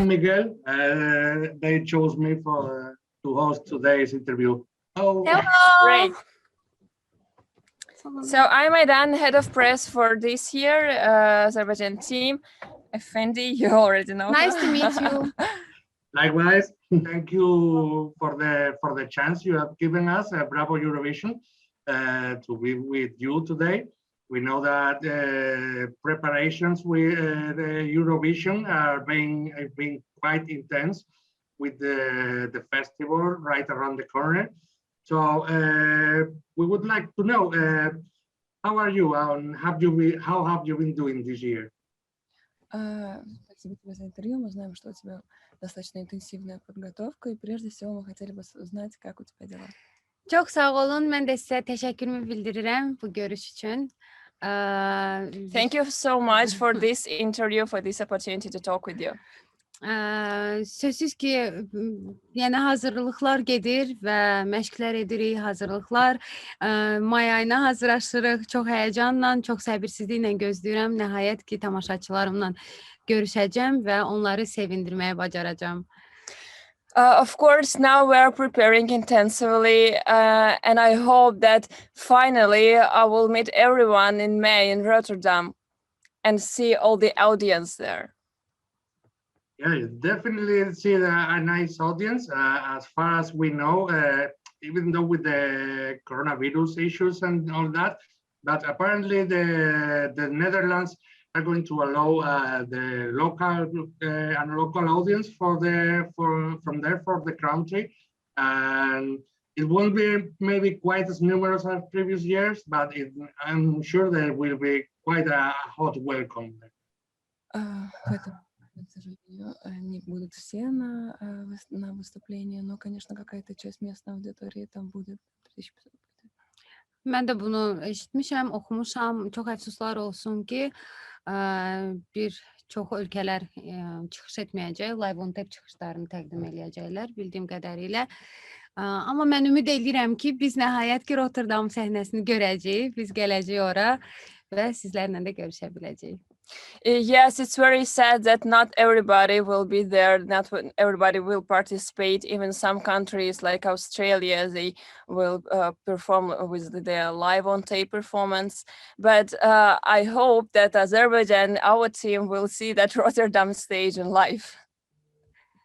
and Miguel. They chose me to host today's interview. Oh, Great. So I'm Aydan, head of press for this year, Azerbaijan team. Efendi, you already know. Nice to meet you. likewise, thank you for the chance you have given us, Bravo Eurovision, to be with you today. We know that preparations with the Eurovision are being quite intense with the festival right around the corner. So we would like to know, how are you and how have you been doing this year? Спасибо тебе за интервью. Мы знаем, что у тебя достаточно интенсивная подготовка, и прежде всего мы хотели бы узнать, как у тебя дела. Çok sağ olun. Mən də sizə təşəkkürümü bildirirəm bu görüş üçün. Thank you so much for this interview, for this opportunity to talk with you. Sözsüz ki, yəni hazırlıqlar gedir və məşqlər edirik, hazırlıqlar. May ayına hazırlaşırıq. Çox həyecanla, çox səbirsizliklə gözləyirəm. Nəhayət ki, tamaşaçılarımla görüşəcəm və onları sevindirməyə bacaracağam. Of course, now we are preparing intensively, and I hope that finally I will meet everyone in May in Rotterdam and see all the audience there. Yeah, you definitely see a nice audience. As far as we know, even though with the coronavirus issues and all that, but apparently the Netherlands are going to allow the local audience from the country, and it won't be maybe quite as numerous as previous years, but I'm sure there will be quite a hot welcome there. К сожалению, не будут все на выступлении, но, конечно, какая-то часть местной аудитории там будет. 3500. Mən də bunu eşitmişəm, oxumuşam. Çox əfsuslar olsun ki, bir çox ölkələr çıxış etməyəcək, live on tape çıxışlarını təqdim eləyəcəklər bildiyim qədərilə. Amma mən ümid edirəm ki, biz nəhayət ki, Rotterdam səhnəsini görəcəyik, biz gələcəyik ora və sizlərlə də görüşə biləcəyik. Yes, it's very sad that not everybody will be there, not everybody will participate. Even some countries like Australia, they will perform with their live on tape performance. But I hope that Azerbaijan, our team, will see that Rotterdam stage in live.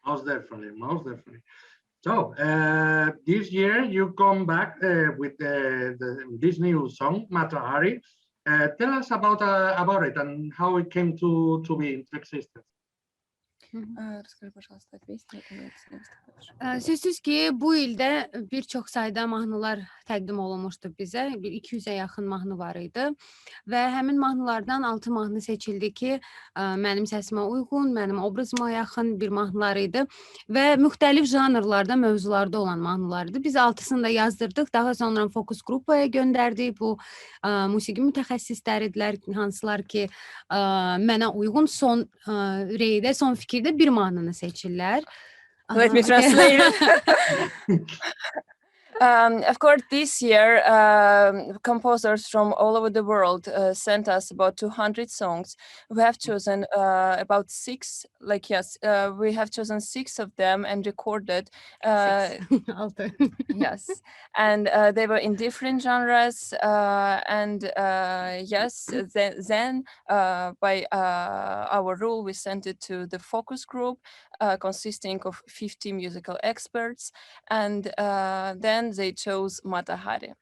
Most definitely, most definitely. So this year you come back with this new song, Matahari. Tell us about it and how it came to be into existence. Расскажи, пожалуйста, о песне. Sözsüz ki, bu ildə bir çox sayda mahnılar təqdim olunmuşdu bizə. 200-ə yaxın mahnı var idi və həmin mahnılardan 6 mahnı seçildi ki, mənim səsimə uyğun, mənim obrazıma yaxın bir mahnılar idi və müxtəlif janrlarda, mövzularda olan mahnılar idi. Biz 6-sını da yazdırdıq, daha sonra fokus qrupaya göndərdik. Bu musiqi mütəxəssisləridirlər, hansılar ki, mənə uyğun son reydə, son fikirdə bir mahnını seçirlər. Let me translate it. Of course, this year, composers from all over the world sent us about 200 songs. We have chosen about 6, we have chosen 6 of them and recorded. Yes, and they were in different genres. Then by our rule, we sent it to the focus group consisting of 50 musical experts, and then they chose Matahari.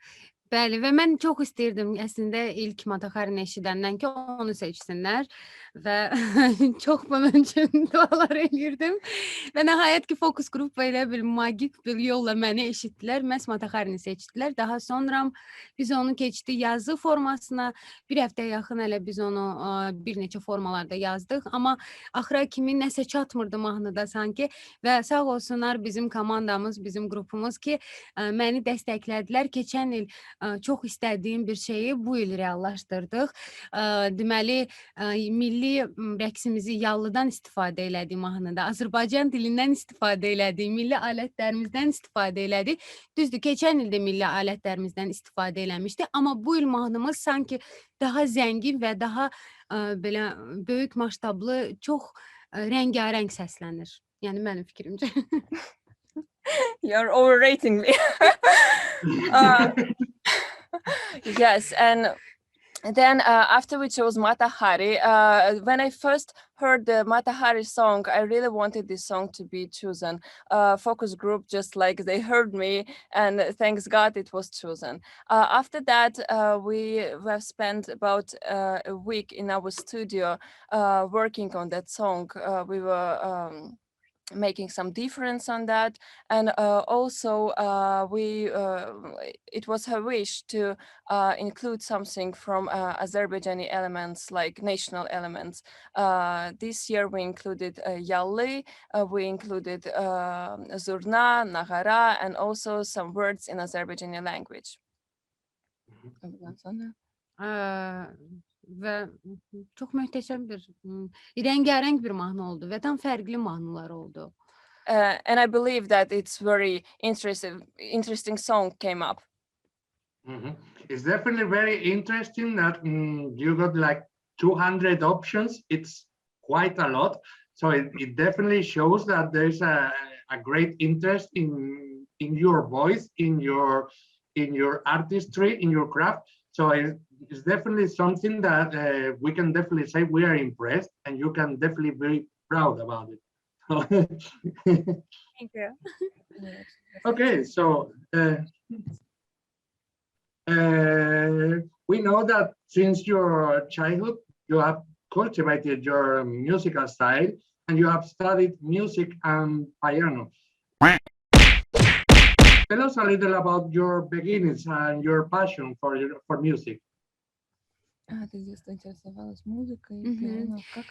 Bəli, və mən çox istəyirdim əslində ilk Matahari'ni eşidəndən ki, onu seçsinlər və çox bunun üçün dualar eləyirdim və nəhayət ki, fokus qrup ilə bir magik bir yolla məni eşitdilər, məhz Matahari'ni seçdilər. Daha sonra biz onu keçdik yazı formasına, bir həftəyə yaxın hələ biz onu bir neçə formalarda yazdıq, amma axıra kimi nəsə çatmırdı mahnıda sanki və sağ olsunlar bizim komandamız, bizim qrupumuz ki, məni dəstəklədilər. Keçən il çox istədiyim bir şeyi bu il reallaşdırdıq. Deməli, milli rəqsimizi yallıdan istifadə elədik mahnıda, Azərbaycan dilindən istifadə elədik, milli alətlərimizdən istifadə elədik. Düzdür, keçən ildə milli alətlərimizdən istifadə eləmişdik, amma bu il mahnımız sanki daha zəngin və daha belə böyük maştablı, çox rəngarəng səslənir. Yəni mənim fikrimcə. You're overrating me. Yes, and then after we chose Mata Hari, when I first heard the Mata Hari song, I really wanted this song to be chosen. Focus group, just like they heard me, and thanks God it was chosen. After that, we have spent about a week in our studio working on that song. We were making some difference on that, and also it was her wish to include something from Azerbaijani elements, like national elements. This year we included Yalli, we included Zurna, Nagara, and also some words in Azerbaijani language. Və çox möhtəşəm bir, rəngarəng bir mahnı oldu və tam fərqli mahnılar oldu. And I believe that it's very interesting song came up. It's definitely very interesting that you got like 200 options. It's quite a lot. So it definitely shows that there's a great interest in your voice, in your artistry, in your craft. So it's definitely something that we can definitely say we are impressed, and you can definitely be proud about it. Thank you. Okay, so we know that since your childhood you have cultivated your musical style and you have studied music and piano. Tell us a little about your beginnings and your passion for music. Ты с детства интересовалась музыкой, пиано. Как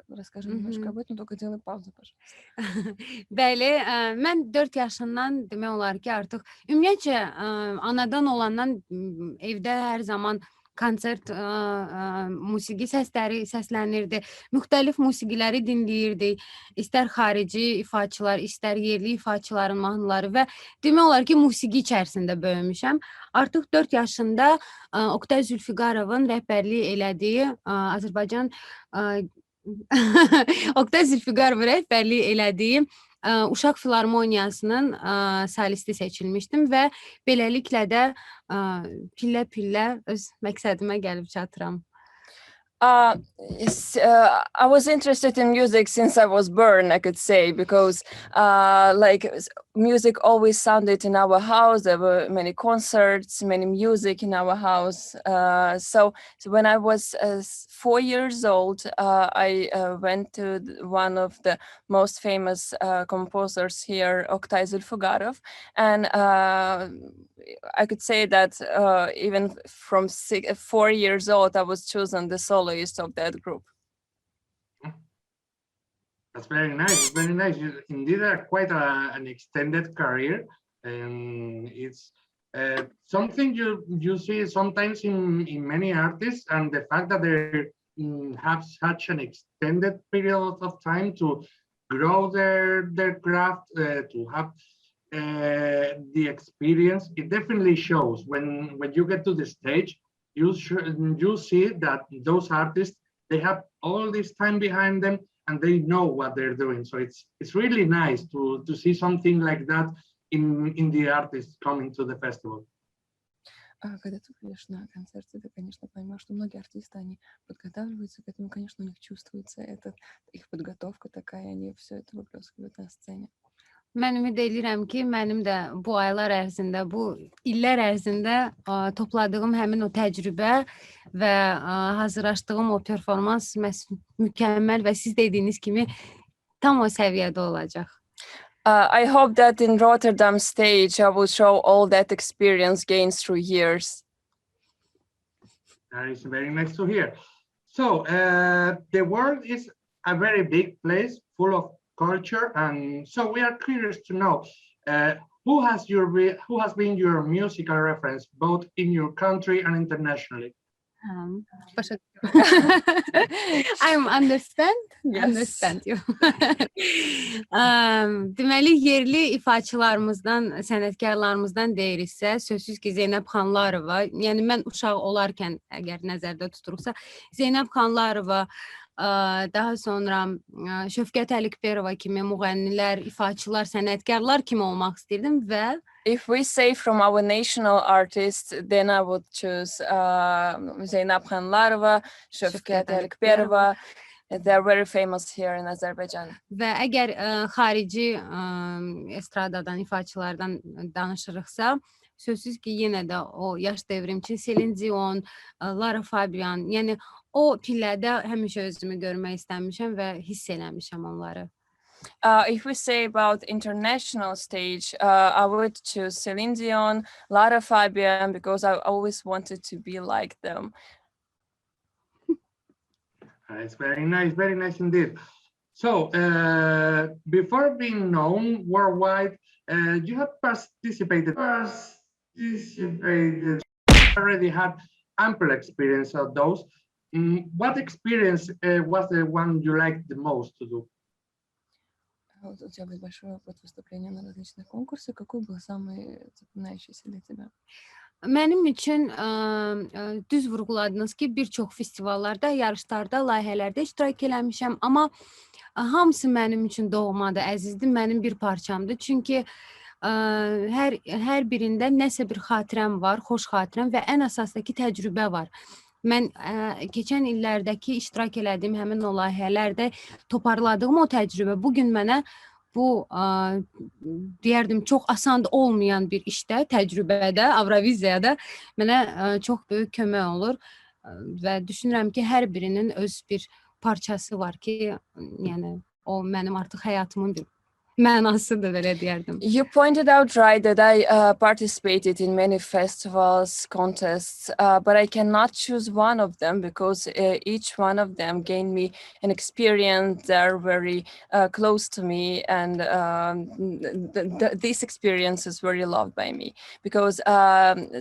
расскажи немножко об этом, только делай паузу, пожалуйста. Bəli, mən 4 yaşından demək olar ki, artıq ümumiyyətcə anadan olandan evdə hər zaman konsert, musiqi səsləri səslənirdi. Müxtəlif musiqiləri dinləyirdik. İstər xarici ifaçılar, istər yerli ifaçıların mahnıları və demək olar ki, musiqi içərisində böyümüşəm. Artıq 4 yaşında Oktay Zülfiqarovun rəhbərliyi elədiyi Azərbaycan Oktay Zülfiqarov rəhbərliyi elədiyi Uşaq Filarmoniyasının solisti seçilmişdim və beləliklə də pillə-pillə öz məqsədimə gəlib çatıram. I was interested in music since I was born, I could say, because like music always sounded in our house. There were many concerts, many music in our house. So when I was 4 years old, I went to one of the most famous composers here, Oktay Zülfiqarov, and I could say that even from 4 years old, I was chosen the soloist of that group. That's very nice. Very nice. Indeed, quite an extended career, and it's something you see sometimes in many artists, and the fact that they have such an extended period of time to grow their craft, to have the experience, it definitely shows. When you get to the stage, you see that those artists, they have all this time behind them and they know what they're doing. So it's really nice to see something like that in the artists coming to the festival. Когда ты приедешь на концерты, ты, конечно, поймешь, что многие артисты, они подготавливаются к этому, конечно, у них чувствуется их подготовка такая, они все это выплескивают на сцене. Mən ümid edirəm ki, mənim də bu aylar ərzində, bu illər ərzində topladığım həmin o təcrübə və hazırlaşdığım o performans mükəmməl və siz dediyiniz kimi tam o səviyyədə olacaq. I hope that in Rotterdam stage, I will show all that experience gained through years. That is very nice to hear. So the world is a very big place full of culture, and so we are curious to know who has been your musical reference both in your country and internationally. I understand. Yes. Understand you. Deməli, yerli ifaçılarımızdan, sənətkarlarımızdan deyiriksə, sözsüz ki, Zeynəb Xanlarova, yəni mən uşaq olarkən əgər nəzərdə tuturuqsa, Zeynəb Xanlarova, daha sonra Şövkət Əlikberova kimi müğənnilər, ifaçılar, sənətkarlar kimi olmaq istirdim və If we say from our national artists, then I would choose Zeynep Xanlarova, Şövkət Əlikberova. They're very famous here in Azerbaijan. və əgər xarici estradadan, ifaçılardan danışırıqsa, sözsüz ki, yenə də o yaş devrimçi Celine Dion, Lara Fabian, yəni o pillədə həmişə özümü görmək istəmişəm və hiss eləmişəm onları. If we say about international stage, I would choose Celine Dion, Lara Fabian, because I always wanted to be like them. It's very nice indeed. So, before being known worldwide, you have participated, already had ample experience of those. What experience was the one you liked the most to do? Вот у тебя был большой опыт выступления на различных конкурсах. Какой был самый запоминающийся для тебя? Mənim üçün düz vurğuladınız ki, bir çox festivallarda, yarışlarda, layihələrdə iştirak eləmişəm, amma hamısı mənim üçün doğmadır, əzizdir, mənim bir parçamdır. Çünki hər birində nəsə bir xatirəm var, xoş xatirəm və ən əsasdakı təcrübə var. Mən keçən illərdəki iştirak elədiyim həmin o layihələrdə toparladığım o təcrübə bugün mənə bu deyərdim çox asan olmayan bir işdə, təcrübədə, Avroviziyada mənə çox böyük kömək olur və düşünürəm ki, hər birinin öz bir parçası var ki, yəni o mənim artıq həyatımın bir mənasıdır, belə deyərdim. You pointed out right that I participated in many festivals, contests, but I cannot choose one of them because each one of them gained me an experience. They're very close to me, and this experience is very loved by me because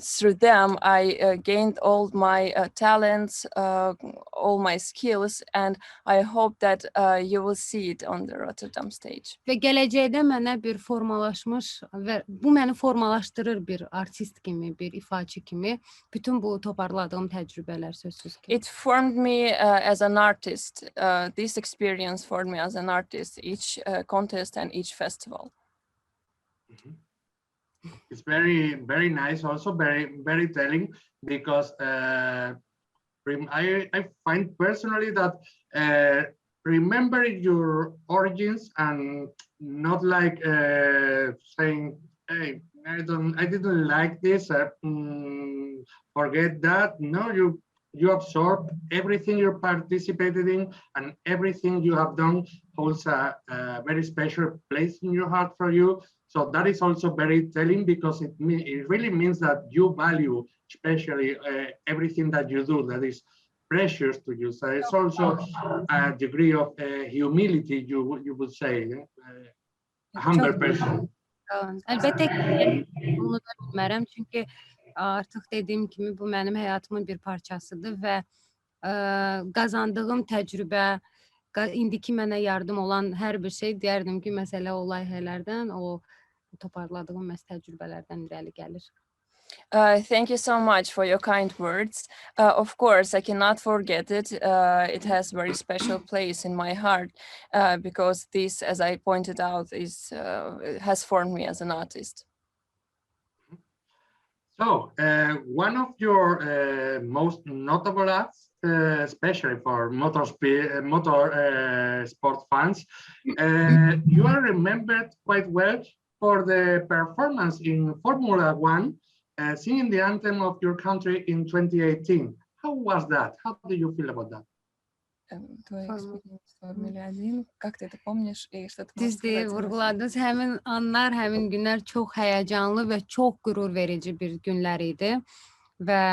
through them I gained all my talents, all my skills, and I hope that you will see it on the Rotterdam stage. Və gələcəkdə mənə bir formalaşmış və bu məni formalaşdırır bir artist kimi, bir ifaçı kimi. Bütün bu toparladığım təcrübələr sözsüz ki. It formed me as an artist. This experience formed me as an artist, each contest and each festival. It's very nice, also very telling, because I find personally that remembering your origins and not like saying, hey, I didn't like this, forget that. No, you absorb everything you participated in, and everything you have done holds a very special place in your heart for you. So that is also very telling, because it really means that you value especially everything that you do that is precious to you. So it's also a degree of humility, you would say, a humble person. Əlbəttə ki, bunu da bilmərəm, çünki artıq dediyim kimi bu mənim həyatımın bir parçasıdır və qazandığım təcrübə, indiki mənə yardım olan hər bir şey deyərdim ki, məsələ o layihələrdən, o toparladığım məhz təcrübələrdən irəli gəlir. Thank you so much for your kind words. Of course, I cannot forget it. It has a very special place in my heart because this, as I pointed out, has formed me as an artist. So, one of your most notable acts, especially for motor sport fans, you are remembered quite well for the performance in Formula One, singing the anthem of your country in 2018. How was that? How do you feel about that? Твоя экспerience в Формуле 1, как ты это помнишь и что ты можешь Düzdür, vurğuladınız. Həmin anlar, həmin günlər çox həyəcanlı və çox qürur verici bir günlər idi. Və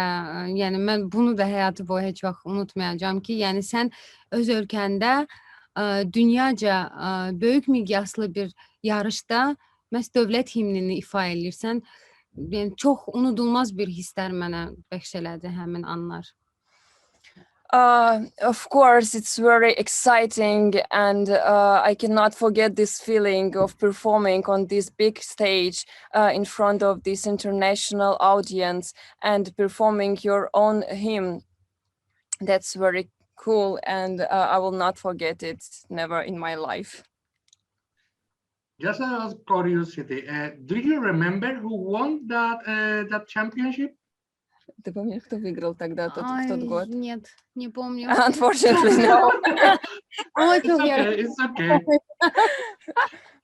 yəni mən bunu da həyatı boyu heç vaxt unutmayacağam ki, yəni sən öz ölkəndə dünyaca böyük miqyaslı bir yarışda məhz dövlət himnini ifa edirsən. Yəni çox unudulmaz bir hisslər mənə bəxş elədi həmin anlar. Of course, it's very exciting, and I cannot forget this feeling of performing on this big stage in front of this international audience and performing your own hymn. That's very cool, and I will not forget it, never in my life. Just out of curiosity, do you remember who won that championship? Ты помнишь, кто выиграл тогда, в тот год? Нет, не помню. Unfortunately, no. It's okay, it's okay.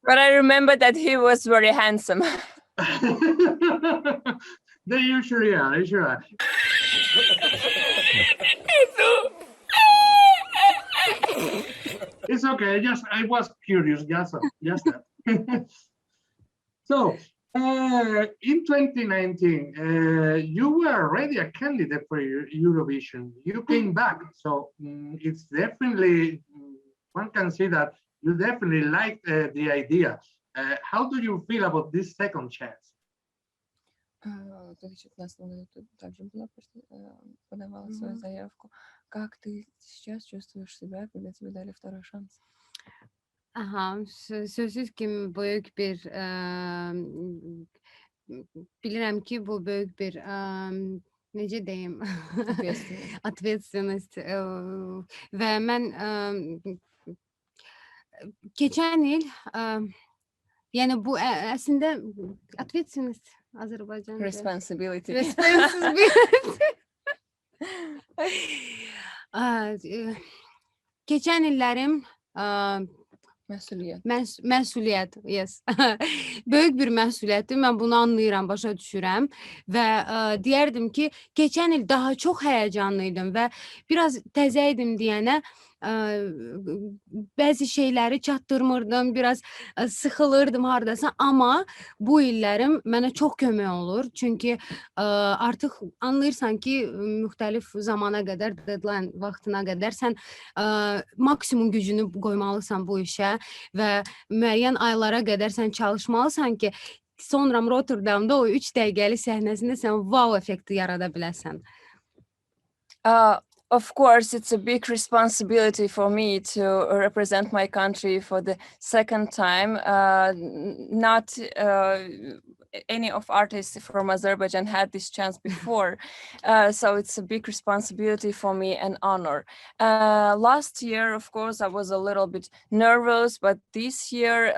But I remember that he was very handsome. They usually are, It's okay, I was curious, just that. So, in 2019, you were already a candidate for Eurovision. You came back, so it's definitely, one can see that you definitely liked the idea. How do you feel about this second chance? В 2015 году ты также подавала свою заявку. Как ты сейчас чувствуешь себя, когда тебе дали второй шанс? Aha, sözsüz ki böyük bir bilirəm ki, bu böyük bir necə deyim? Ответственность. Və mən keçən il yəni bu əslində ответственность Azərbaycan Responsibility. Keçən illərim Məsuliyyət. Yes. Böyük bir məsuliyyətdir. Mən bunu anlayıram, başa düşürəm və deyərdim ki, keçən il daha çox həyəcanlıydım və biraz təzə idim deyənə bəzi şeyləri çatdırmırdım, biraz sıxılırdım hardasa, amma bu illərim mənə çox kömək olur. Çünki artıq anlayırsan ki, müxtəlif zamana qədər, deadline vaxtına qədər sən maksimum gücünü qoymalısan bu işə və müəyyən aylara qədər sən çalışmalısan ki, sonra Rotterdamda o 3 dəqiqəlik səhnəsində sən wow effekti yarada biləsən. Of course, it's a big responsibility for me to represent my country for the second time. Not any of artists from Azerbaijan had this chance before, so it's a big responsibility for me and honor. Last year, of course, I was a little bit nervous, but this year,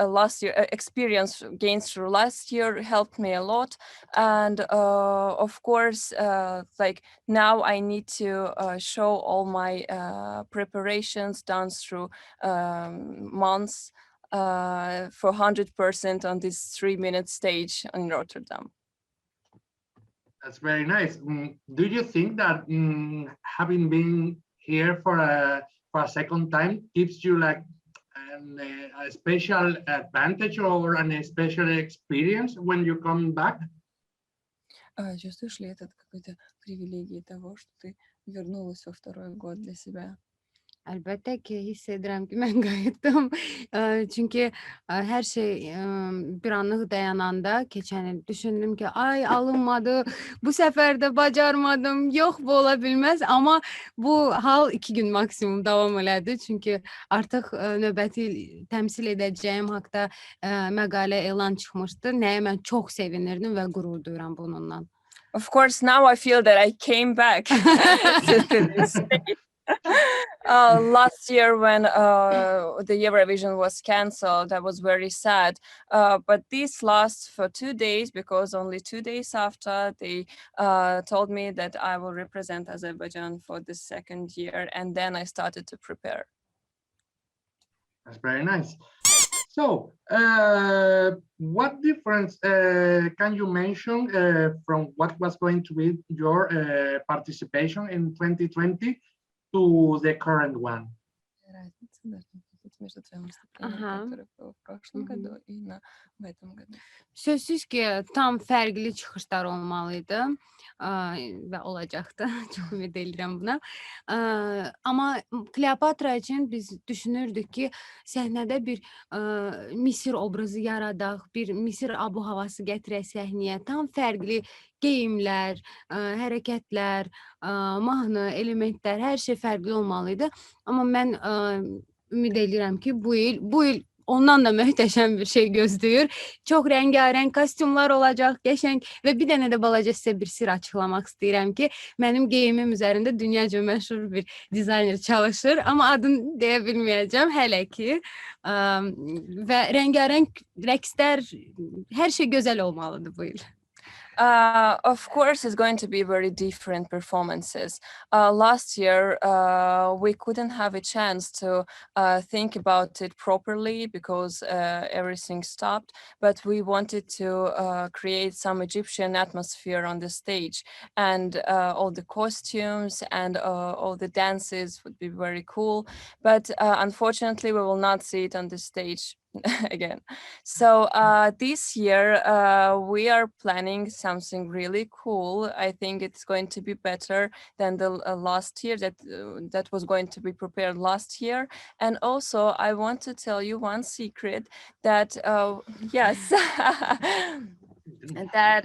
experience gained through last year helped me a lot. And of course, like now I need to show all my preparations done through months for 100% on this 3-minute stage in Rotterdam. That's very nice. Do you think that having been here for a second time gives you like a special advantage or a special experience when you come back? Чувствуешь ли это какой-то привилегией того, что ты вернулась во второй год для себя? Əlbəttə ki, hiss edirəm ki, mən qayıtdım. Çünki hər şey bir anlıq dayananda keçən il düşündüm ki, ay alınmadı, bu səfər də bacarmadım, yox bu ola bilməz. Amma bu hal 2 gün maksimum davam elədi. Çünki artıq növbəti il təmsil edəcəyim haqda məqalə elan çıxmışdı. Nəyə mən çox sevinirdim və qürur duyuram bununla. Of course, now I feel that I came back to this stage. Last year when the Eurovision was cancelled, I was very sad. But this lasts for 2 days because only 2 days after they told me that I will represent Azerbaijan for the second year, and then I started to prepare. That's very nice. So, what difference can you mention from what was going to be your participation in 2020 to the current one? Разница должна быть между твоим выступлением, которое было в прошлом году, и в этом году. Sözsüz ki, tam fərqli çıxışlar olmalıydı və olacaqdı. Çox ümid edirəm buna. Amma Kleopatra üçün biz düşünürdük ki, səhnədə bir Misir obrazı yaradaq, bir Misir abu-havası gətirək səhnəyə. Tam fərqli geyimlər, hərəkətlər, mahnı, elementlər, hər şey fərqli olmalıydı. Amma mən ümid edirəm ki, bu il ondan da möhtəşəm bir şey gözləyir. Çox rəngarəng kostyumlar olacaq, qəşəng və bir dənə də balaca sizə bir sir açıqlamaq istəyirəm ki, mənim geyimim üzərində dünyaca məşhur bir dizayner çalışır, amma adını deyə bilməyəcəm hələ ki. Və rəngarəng rəqslər, hər şey gözəl olmalıdır bu il. Of course, it's going to be very different performances. Last year, we couldn't have a chance to think about it properly because everything stopped, but we wanted to create some Egyptian atmosphere on the stage, and all the costumes and all the dances would be very cool. But unfortunately, we will not see it on the stage again. So this year we are planning something really cool. I think it's going to be better than the last year that was going to be prepared last year. And also I want to tell you one secret that yes that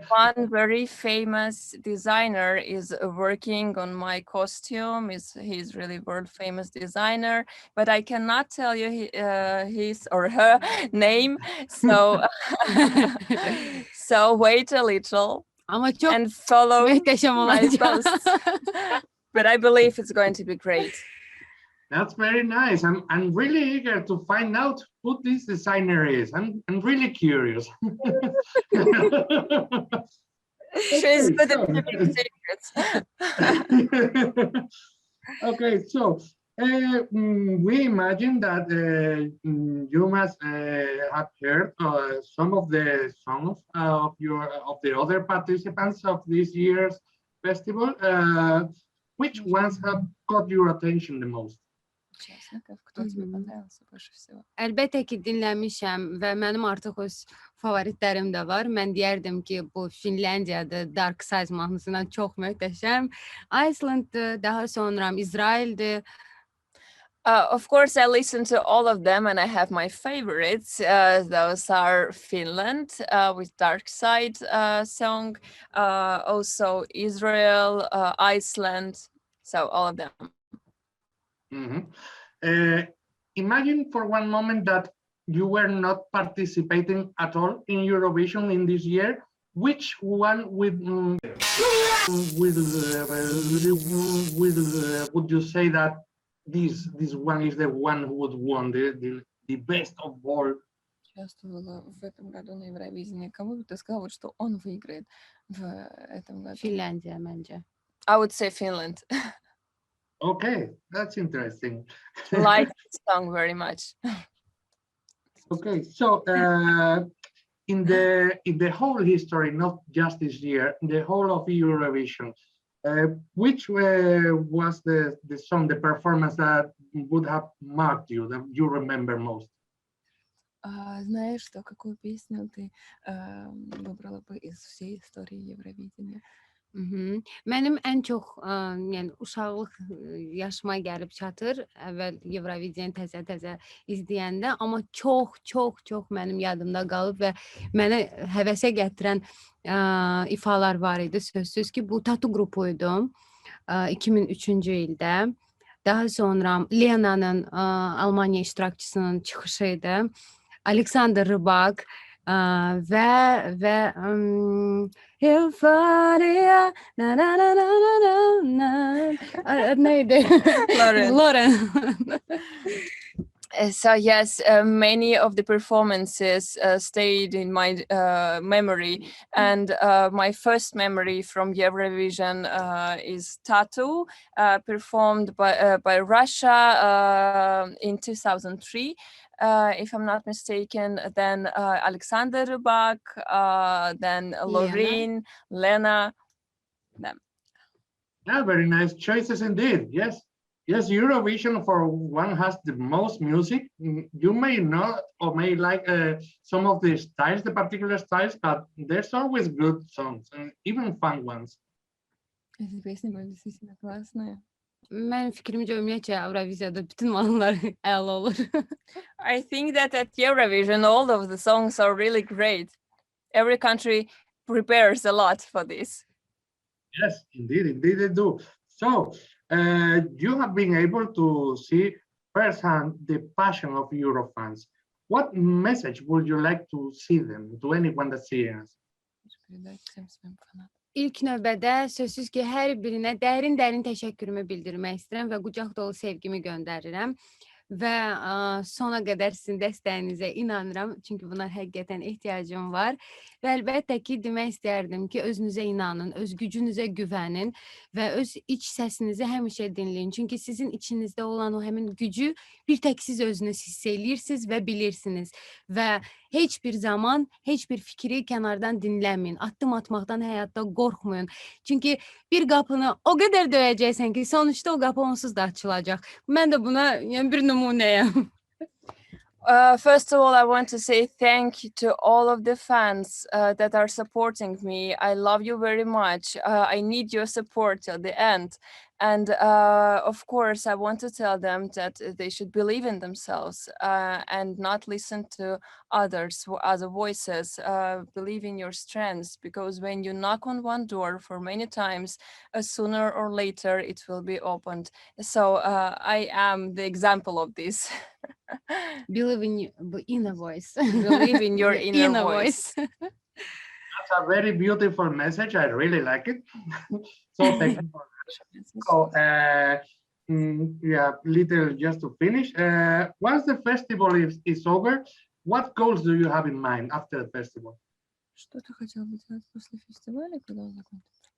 one very famous designer is working on my costume. He's really world famous designer, but I cannot tell you his or her name. So so wait a little Amma çox and follow möhtəşəm my olacaq. posts. But I believe it's going to be great. That's very nice. I'm really eager to find out who this designer is. I'm really curious. She's good so- at keeping secrets. Okay, so we imagine that you must have heard some of the songs of the other participants of this year's festival. Which ones have caught your attention the most? Участников, кто тебе понравился больше всего? Əlbəttə ki, dinləmişəm və mənim artıq öz favoritlərim də var. Mən deyərdim ki, bu Finlandiyadır, Dark Side mahnısından çox möhtəşəm. Icelanddır, daha sonra İsraildir. Of course, I listen to all of them and I have my favorites. Those are Finland with Dark Side song, also Israel, Iceland, so all of them. Imagine for one moment that you were not participating at all in Eurovision in this year. Which one would you say that this one is the one who would won the best of all? Участвовала в этом году на Евровидении. Кому бы ты сказал, вот, что он выиграет в этом году? Finlandiya məncə. I would say Finland. Okay, that's interesting. Like the song very much. Okay, so in the whole history, not just this year, the whole of Eurovision, which was the song, the performance that would have marked you, that you remember most? Знаешь, что какую песню ты выбрала бы из всей истории Евровидения? Mənim ən çox, yəni uşaqlıq yaşıma gəlib çatır, əvvəl Eurovision təzə izləyəndə, amma çox mənim yadımda qalıb və mənə həvəsə gətirən ifalar var idi. Sözsüz ki, bu Tatu qrupuydu 2003-cü ildə. Daha sonra Lena'nın Almanya iştirakçısının çıxışı idi. Alexander Rybak və Euphoria neydi? Lauren. So yes, many of the performances stayed in my memory, and my first memory from Eurovision is Tatu, performed by Russia in 2003. If I'm not mistaken, then Alexander Rybak, then Lauren, Lena. Them. Yeah, very nice choices indeed. Yes, Eurovision for one has the most music. You may not or may like some of the styles, the particular styles, but there's always good songs and even fun ones. Эти песни были действительно классные. Mənim fikrimcə ümumiyyətcə Euroviziyada bütün mahnılar əla olur. I think that at Eurovision, all of the songs are really great. Every country prepares a lot for this. Yes, indeed they do. So you have been able to see firsthand the passion of Eurofans. what message would you like to see them, to anyone that sees us? Передать всем своим фанатам. İlk növbədə sözsüz ki, hər birinə dərin təşəkkürümü bildirmək istəyirəm və qucaq dolu sevgimi göndərirəm. Və sona qədər sizin dəstəyinizə inanıram, çünki buna həqiqətən ehtiyacım var. Və əlbəttə ki, demək istərdim ki, özünüzə inanın, öz gücünüzə güvənin və öz iç səsinizi həmişə dinləyin. Çünki sizin içinizdə olan o həmin gücü bir tək siz özünüz hiss edirsiniz və bilirsiniz. Və heç bir zaman, heç bir fikri kənardan dinləməyin. Addım atmaqdan həyatda qorxmayın. Çünki bir qapını o qədər döyəcəksən ki, sonuçta o qapı onsuz da açılacaq. Mən də buna bir nümunəyəm. First of all, I want to say thank you to all of the fans that are supporting me. I love you very much. I need your support till the end. And of course, I want to tell them that they should believe in themselves and not listen to others, other voices. Believe in your strengths, because when you knock on one door for many times, sooner or later it will be opened. So I am the example of this. Believe in your inner voice. Believe in your inner voice. That's a very beautiful message. I really like it. So thank you for that. So, yeah, little just to finish. Once the festival is over, what goals do you have in mind after the festival? Что ты хотел бы делать после фестиваля, когда он закончится?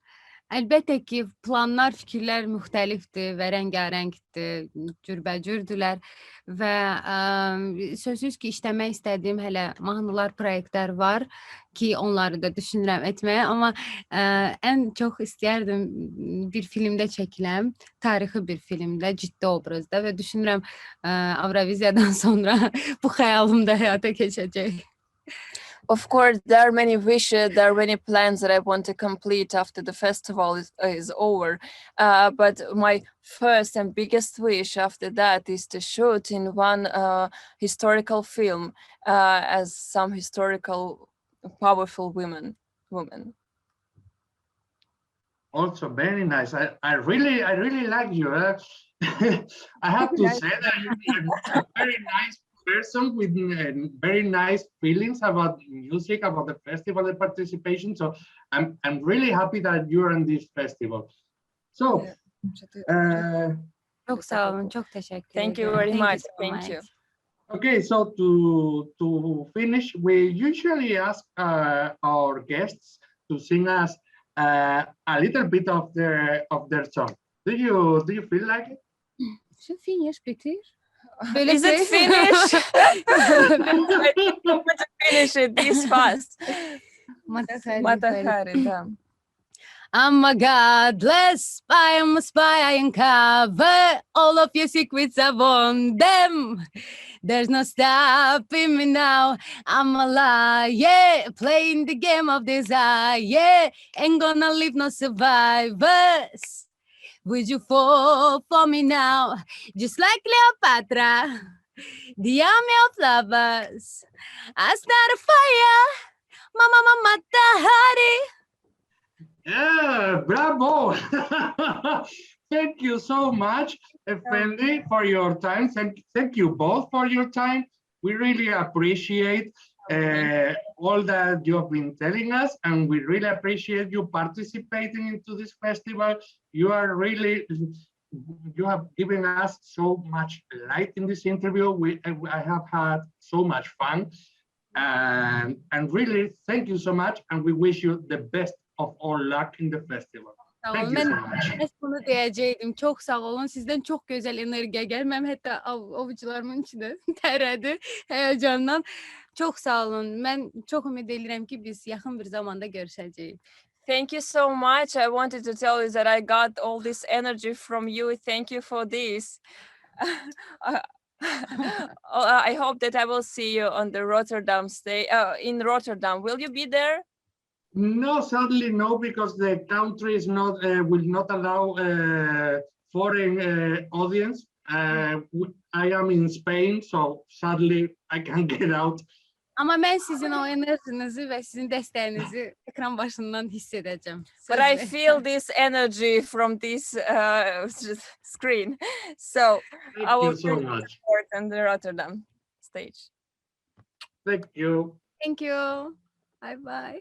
Əlbəttə ki, planlar, fikirlər müxtəlifdir və rəngarəngdir, cürbəcürdülər və sözsüz ki, işləmək istədiyim hələ mahnılar, proyektlər var ki, onları da düşünürəm etməyə, amma ən çox istəyərdim bir filmdə çəkiləm, tarixi bir filmdə, ciddi obrazda və düşünürəm Avroviziyadan sonra bu xəyalım da həyata keçəcək. Of course, there are many wishes, there are many plans that I want to complete after the festival is over. But my first and biggest wish after that is to shoot in one historical film as some historical, powerful women. Also, very nice. I really like you. I have to say that you're a very nice person with very nice feelings about music, about the festival, the participation. So I'm really happy that you're in this festival. So Çox sağ olun, çox təşəkkür Thank you edirəm. very much. So Thank much. you. okay, so to finish, we usually ask our guests to sing us a little bit of their song. Do you feel like it? Finish, bitir. Is it finished? I don't want to finish it this fast. Matahari, да. I'm a godless spy, I'm a spy, I uncover all of your secrets, I want them. There's no stopping me now, I'm a liar, playing the game of desire, ain't gonna leave no survivors. Would you fall for me now, just like Cleopatra, the army of lovers? I start a fire, mama Matahari. Yeah, bravo! Thank you so much, Efendi, for your time. Thank you both for your time. We really appreciate all that you have been telling us, and we really appreciate you participating into this festival. You have given us so much light in this interview. I have had so much fun, and really thank you so much, and we wish you the best of all luck in the festival. Thank you so much. Ben bunu deyəcəydim. Çox sağ olun. Sizdən çox gözəl enerjiya gəlir. Mənim hətta ovucularımın içində tərədi həyəcandan. Çox sağ olun. Mən çox ümid edirəm ki, biz yaxın bir zamanda görüşəcəyik. Thank you so much. I wanted to tell you that I got all this energy from you. Thank you for this. I hope that I will see you on the Rotterdam stay in Rotterdam. Will you be there? No, sadly no, because the country is not will not allow foreign audience. I am in Spain, so sadly I can't get out. Amma mən sizin o enerjinizi və sizin dəstəyinizi ekran başından hiss edəcəm. But I feel this energy from this screen. So Thank I will you so much. support on the Rotterdam stage. Thank you. Thank you. Bye bye.